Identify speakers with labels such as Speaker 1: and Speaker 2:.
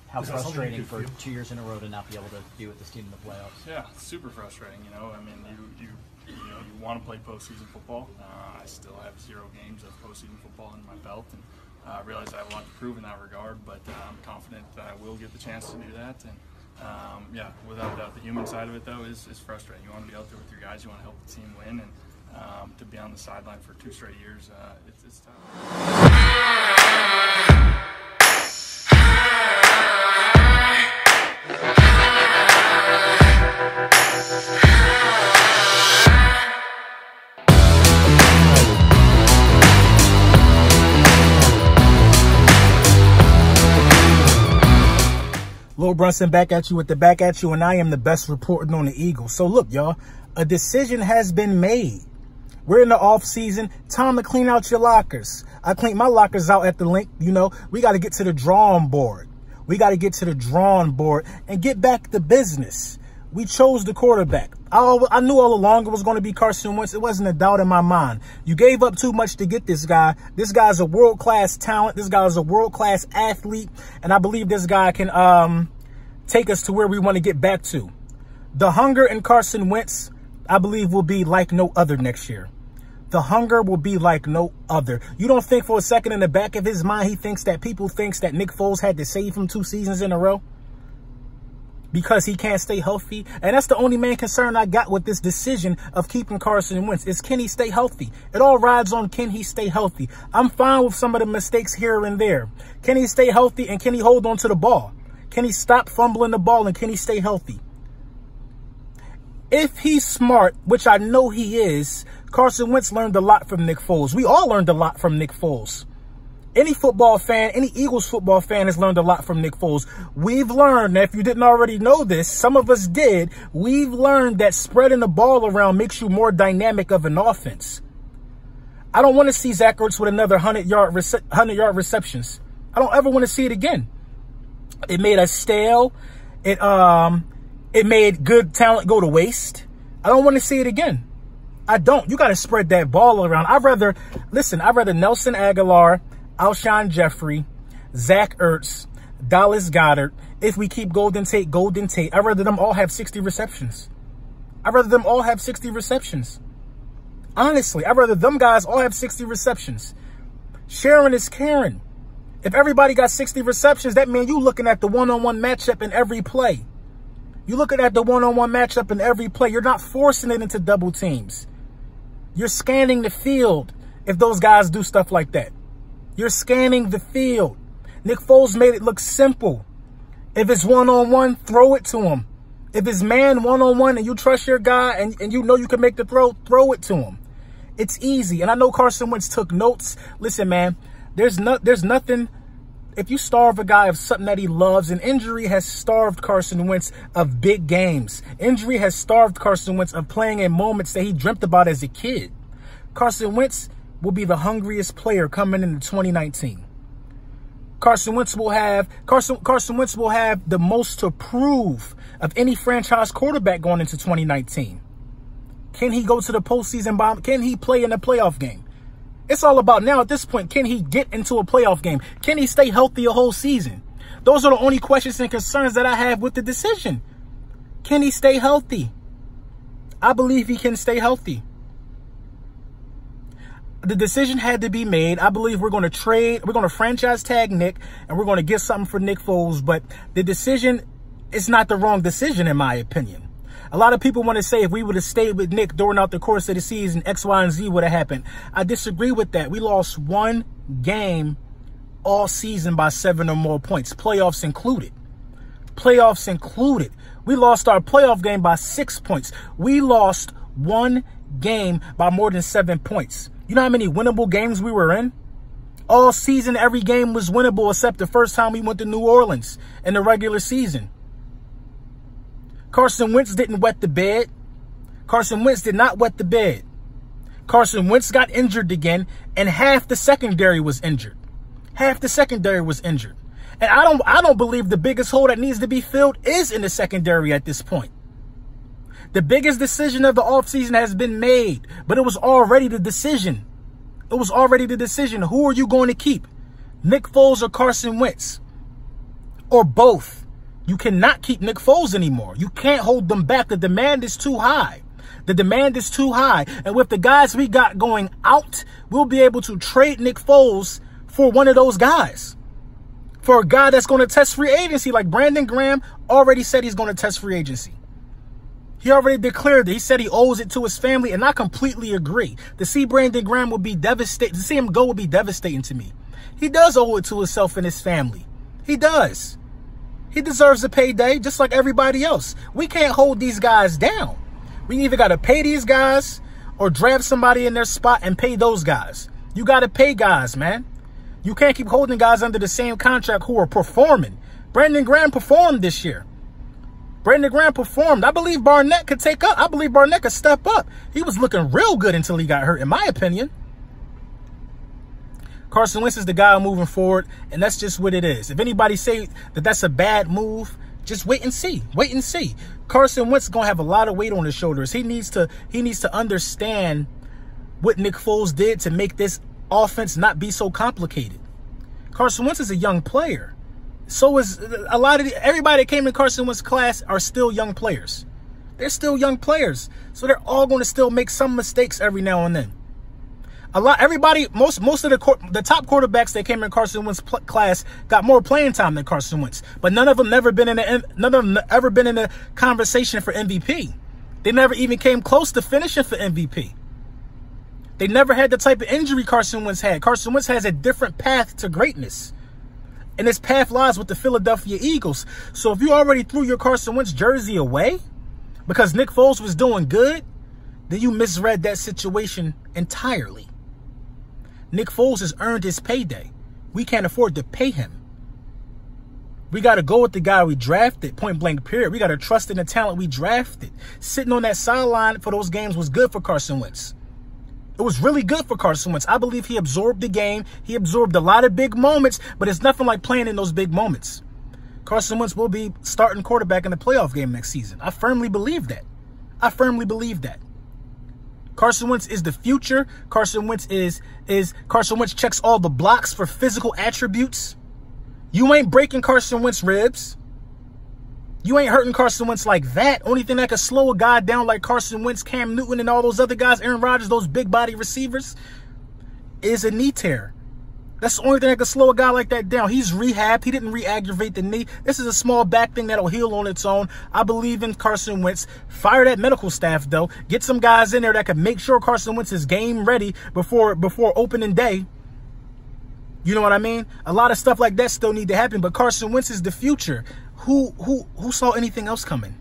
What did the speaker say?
Speaker 1: how frustrating for 2 years in a row to not be able to be with this team in the playoffs.
Speaker 2: Yeah, super frustrating. You know, I mean, you want to play postseason football. I still have 0 games of postseason football in my belt, and I realize I have a lot to prove in that regard. But I'm confident that I will get the chance to do that. And yeah, without a doubt, the human side of it though is frustrating. You want to be out there with your guys. You want to help the team win, and to be on the sideline for 2 straight years, it's tough.
Speaker 3: Lil Brunson back at you with the back at you, and I am the best reporting on the Eagles. So look, y'all, a decision has been made. We're in the off season. Time to clean out your lockers. I cleaned my lockers out at the link. You know, we got to get to the drawing board. We got to get to the drawing board and get back to business. We chose the quarterback. I knew all along it was going to be Carson Wentz. It wasn't a doubt in my mind. You gave up too much to get this guy. This guy's a world-class talent. This guy's a world-class athlete. And I believe this guy can take us to where we want to get back to. The hunger in Carson Wentz, I believe, will be like no other next year. The hunger will be like no other. You don't think for a second in the back of his mind he thinks that people thinks that Nick Foles had to save him 2 seasons in a row because he can't stay healthy? And that's the only main concern I got with this decision of keeping Carson Wentz is, can he stay healthy? It all rides on, can he stay healthy? I'm fine with some of the mistakes here and there. Can he stay healthy, and can he hold on to the ball? Can he stop fumbling the ball, and can he stay healthy? If he's smart, which I know he is, Carson Wentz learned a lot from Nick Foles. We all learned a lot from Nick Foles. Any football fan, any Eagles football fan has learned a lot from Nick Foles. We've learned, if you didn't already know this, some of us did, we've learned that spreading the ball around makes you more dynamic of an offense. I don't want to see Zach Ertz with another 100-yard receptions. I don't ever want to see it again. It made us stale. It made good talent go to waste. I don't want to see it again. I don't. You got to spread that ball around. I'd rather Nelson Aguilar, Alshon Jeffrey, Zach Ertz, Dallas Goedert. If we keep Golden Tate. I'd rather them all have 60 receptions. I'd rather them all have 60 receptions. Honestly, I'd rather them guys all have 60 receptions. Sharon is caring. If everybody got 60 receptions, that means you looking at the one-on-one matchup in every play. You're looking at the one-on-one matchup in every play. You're not forcing it into double teams. You're scanning the field if those guys do stuff like that. You're scanning the field. Nick Foles made it look simple. If it's one-on-one, throw it to him. If it's man one-on-one and you trust your guy and you know you can make the throw it to him. It's easy. And I know Carson Wentz took notes. Listen, man, there's nothing. If you starve a guy of something that he loves, and injury has starved Carson Wentz of big games. Injury has starved Carson Wentz of playing in moments that he dreamt about as a kid. Carson Wentz will be the hungriest player coming into 2019. Carson Wentz will have the most to prove of any franchise quarterback going into 2019. Can he go to the postseason? Can he play in a playoff game? It's all about now at this point, can he get into a playoff game? Can he stay healthy a whole season? Those are the only questions and concerns that I have with the decision. Can he stay healthy? I believe he can stay healthy. The decision had to be made. I believe we're going to franchise tag Nick, and we're going to get something for Nick Foles, but the decision is not the wrong decision in my opinion. A lot of people want to say if we would have stayed with Nick during out the course of the season, X, Y, and Z would have happened. I disagree with that. We lost 1 game all season by 7 or more points, playoffs included. Playoffs included. We lost our playoff game by 6 points. We lost 1 game by more than 7 points. You know how many winnable games we were in? All season, every game was winnable except the first time we went to New Orleans in the regular season. Carson Wentz didn't wet the bed. Carson Wentz did not wet the bed. Carson Wentz got injured again, and half the secondary was injured. Half the secondary was injured. And I don't believe the biggest hole that needs to be filled is in the secondary at this point. The biggest decision of the offseason has been made, but it was already the decision. It was already the decision. Who are you going to keep? Nick Foles or Carson Wentz? or both. You cannot keep Nick Foles anymore. You can't hold them back. The demand is too high. The demand is too high. And with the guys we got going out, we'll be able to trade Nick Foles for one of those guys. For a guy that's going to test free agency. Like Brandon Graham already said he's going to test free agency. He already declared that. He said he owes it to his family, and I completely agree. To see Brandon Graham would be devastating. To see him go would be devastating to me. He does owe it to himself and his family. He does. He deserves a payday just like everybody else. We can't hold these guys down. We either got to pay these guys or draft somebody in their spot and pay those guys. You got to pay guys, man. You can't keep holding guys under the same contract who are performing. Brandon Graham performed this year. Brandon Graham performed. I believe Barnett could take up. I believe Barnett could step up. He was looking real good until he got hurt, in my opinion. Carson Wentz is the guy moving forward, and that's just what it is. If anybody say that that's a bad move, just wait and see. Wait and see. Carson Wentz is going to have a lot of weight on his shoulders. He needs to understand what Nick Foles did to make this offense not be so complicated. Carson Wentz is a young player. So is a lot of everybody that came in Carson Wentz's class are still young players. They're still young players. So they're all going to still make some mistakes every now and then. Most of the top quarterbacks that came in Carson Wentz's class got more playing time than Carson Wentz, but none of them ever been in a conversation for MVP. They never even came close to finishing for MVP. They never had the type of injury Carson Wentz had. Carson Wentz has a different path to greatness, and his path lies with the Philadelphia Eagles. So if you already threw your Carson Wentz jersey away because Nick Foles was doing good, then you misread that situation entirely. Nick Foles has earned his payday. We can't afford to pay him. We got to go with the guy we drafted, point blank period. We got to trust in the talent we drafted. Sitting on that sideline for those games was good for Carson Wentz. It was really good for Carson Wentz. I believe he absorbed the game. He absorbed a lot of big moments, but it's nothing like playing in those big moments. Carson Wentz will be starting quarterback in the playoff game next season. I firmly believe that. I firmly believe that. Carson Wentz is the future. Carson Wentz Carson Wentz checks all the blocks for physical attributes. You ain't breaking Carson Wentz ribs. You ain't hurting Carson Wentz like that. Only thing that can slow a guy down like Carson Wentz, Cam Newton, and all those other guys, Aaron Rodgers, those big body receivers, is a knee tear. That's the only thing that can slow a guy like that down. He's rehabbed. He didn't re-aggravate the knee. This is a small back thing that'll heal on its own. I believe in Carson Wentz. Fire that medical staff, though. Get some guys in there that can make sure Carson Wentz is game ready before opening day. You know what I mean? A lot of stuff like that still need to happen, but Carson Wentz is the future. Who saw anything else coming?